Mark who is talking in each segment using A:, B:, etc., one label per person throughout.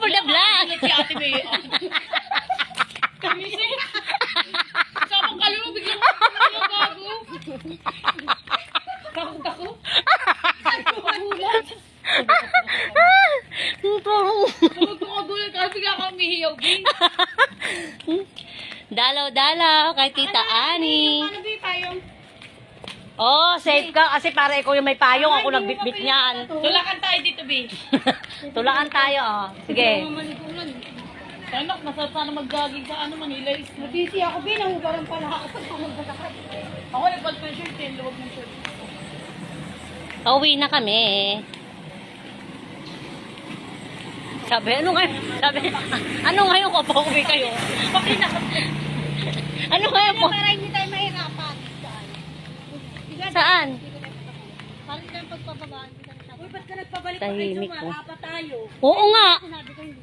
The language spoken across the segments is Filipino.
A: for the vlog.
B: Si Ate May. Kami siya. Sabang kalo mo, biglang gago. Kako. Kagulat. Kagulat ka, bigla kang umihiyaw, Bing.
A: Dalaw-dalaw kay Tita Ani.
B: Ano ba yung payong?
A: Oh, safe ka kasi para ikaw yung may payong, ako nagbitbit niyan.
B: Tulakan tayo dito, Bing.
A: Tulakan tayo, oh. Sige.
B: Anak, masarap sana mag-jogging sa Manila. Nabisi ako, Bing. Nahugaran pala ako. Ako nagpad ko yung shirt, yung luwag ng shirt.
A: Pauwi na kami. Sabi, ano ngayon ko pauwi kayo?
B: Bakit na?
A: Ano ngayon po?
B: Para hindi tayo mahirapan.
A: Saan?
B: Parang tayo pagpapabaan. Uy, ba't ka nagpabalik pa
A: Tahimik
B: kayo?
A: ko.
B: Mahaba tayo.
A: Oo nga.
B: Sinabi ko hindi.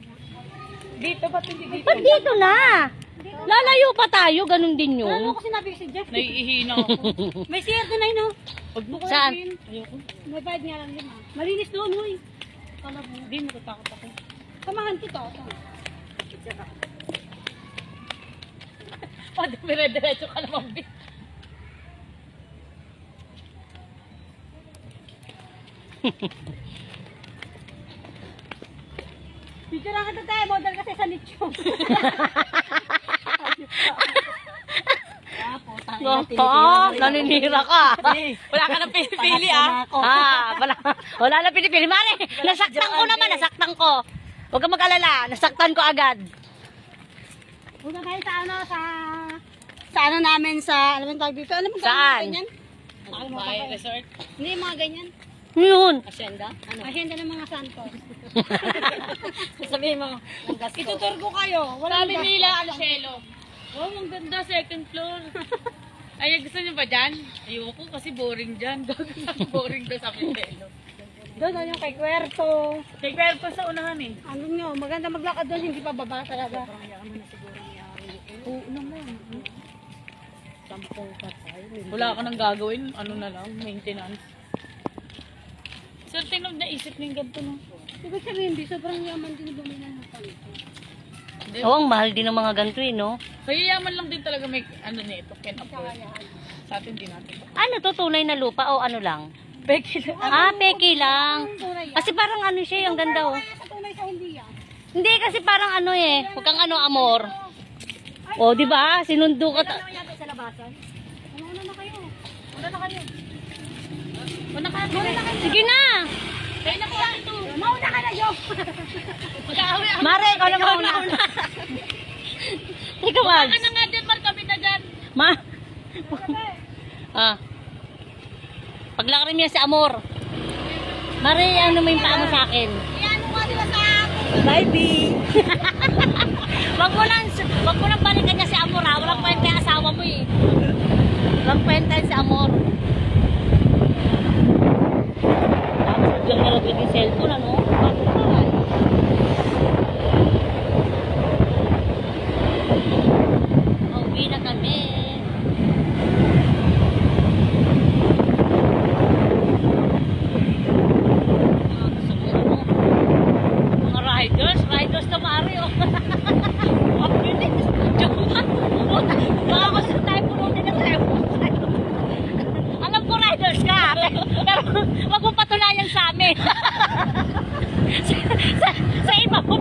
B: Dito, ba't hindi dito?
A: Ba't dito na? Lalayo pa tayo, ganun din
B: Ano
A: yun.
B: ko sinabi si Jeff? Naiihina ako. May CR na no? Huwag mo ko
A: Saan?
B: Ayoko. May bayad nga lang 5. Malinis doon, huy. Kala mo, hindi mo tatakot ako. Samahan kita. O, dire-diretso ka naman, Bing. Picture lang kita tayo, model kasi sa nicho.
A: Naninira ka.
B: Wala ka nang pinipili ah.
A: Wala na pinipili. Mare, nasaktan ko naman, nasaktan ko. Huwag kang mag-alala, nasaktan ko agad.
B: Punta tayo sa ano namin sa, alam mo tawag dito? Alam mo
A: Saan?
B: ganyan? Bahay resort? Hindi, mga ganyan.
A: Ano yun?
B: Asyenda? Ano? Asyenda ng mga santos. Sabihin mo, itutur ko kayo. Sabi nila, Alcielo. Wow, ang ganda, second floor. Ay, gusto niyo ba dyan? Ayoko kasi boring dyan. Boring daw sa Alcielo. Doon yung kay Cuerto. Kay Cuerto sa unahan eh. Ano nyo, maganda maglakad doon, hindi pa baba talaga. Oo naman. Wala ka nang gagawin, ano na lang, maintenance. Sir, tingnan naisip ng ganito no. Ibig sabihin, di sobrang yaman din bumili ng ganito.
A: Oo, ang mahal din ng mga ganito eh, no?
B: Kaya yaman lang din talaga may ano nito, can afford. Sa atin din natin.
A: Ano to, tunay na lupa o ano lang?
B: Peki lang.
A: Peki lang. Kasi parang ano siya, ang ganda oh.
B: Sa tunay sa hindi yan.
A: Hindi kasi parang ano eh, huwag kang ano, amor. O, di ba? Sinundo ka.
B: Ano yata sa labasan? Ano na kayo? Ano na kayo? Ano na kayo?
A: Sige na.
B: Kaya na po ito. Mauna ka na, Jo.
A: Mare, ikaw na mauna. Ikaw,
B: Baka
A: Mags.
B: na nga din, Mar, kami na dyan.
A: Paglakarin niya si Amor. Mare, ano mo yung paa mo sa akin?
B: Iano nga nila sa akin.
A: Bye, B. Wag mo lang balikan niya si Amor, ha? Walang kwenta yung asawa mo, eh. Walang kwenta si Amor. Tapos, biglang nalaglag yung cellphone, ano? Bago pa, eh. Pauwi na kami. Mga riders na mari, oh. Ang bilis. Baka kasi tayo punutin na tayo. Alam ko riders ka, pero wag mo patunayan sa amin. sa iba mo.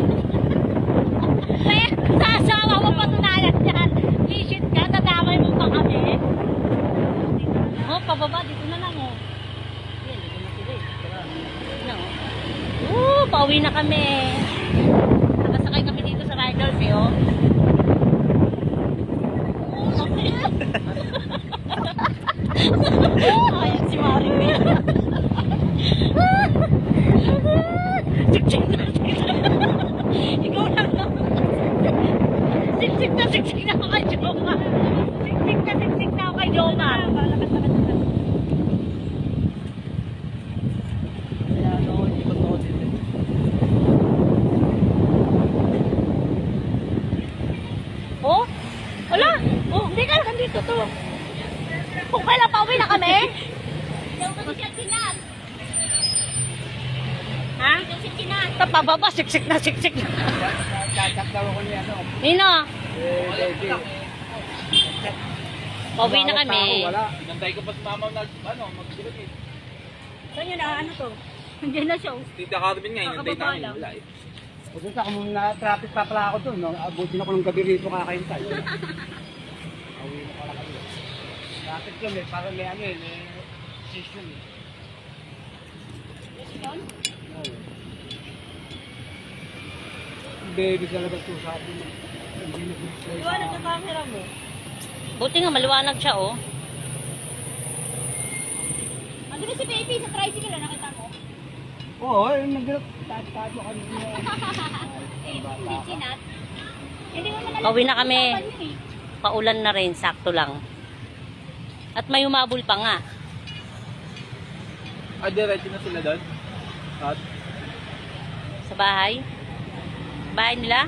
A: Sa asawa mo patunayan yan. Visit ka, nadamay mo pa kami. Oh, pababa, dito na lang, oh. Yan, dito na sila, eh. Pauwi na kami. Nakasakay kami dito sa riders, eh, oh. Ayan si Marie. Siksik na. Ikaw lang lang. Siksik na ako kay Joma. Siksik na ako kay Joma. Oh? Wala. Oh, hindi ka lang dito to. Kung kailan pauwi na kami? Ha? Pababa, siksik na siksik na.
C: Chat daw ako ni ano.
A: Nino,
C: Baby.
A: pauwi na kami.
C: Wala.
D: Nantay ko pa si mama magsilot eh.
A: Saan yun na, ano to? Hindi na show.
D: Tita Carmen nga, inantay
A: Kakababa
D: namin.
A: lang.
D: Wala eh.
C: Pupunta ako muna, traffic pa pala ako doon. No? Abutin ako ng gabi rito kakaintay. Awi na pala kami. Traffic yun eh, parang may ano eh, may session eh. Oo. Baby talaga ito sa atin. Hindi na
A: Liwanag na camera mo. Buti nga, maliwanag siya, oh.
B: Andun si baby sa tricycle, nakita mo?
C: Oo, nag-grab. Tato kami.
B: Sinat. Hindi mo man
A: Pauwi na kami. Paulan na rin, sakto lang. At may humabol pa nga.
D: Ah, diretso na sila doon? At
A: Sa bahay. Bahay nila.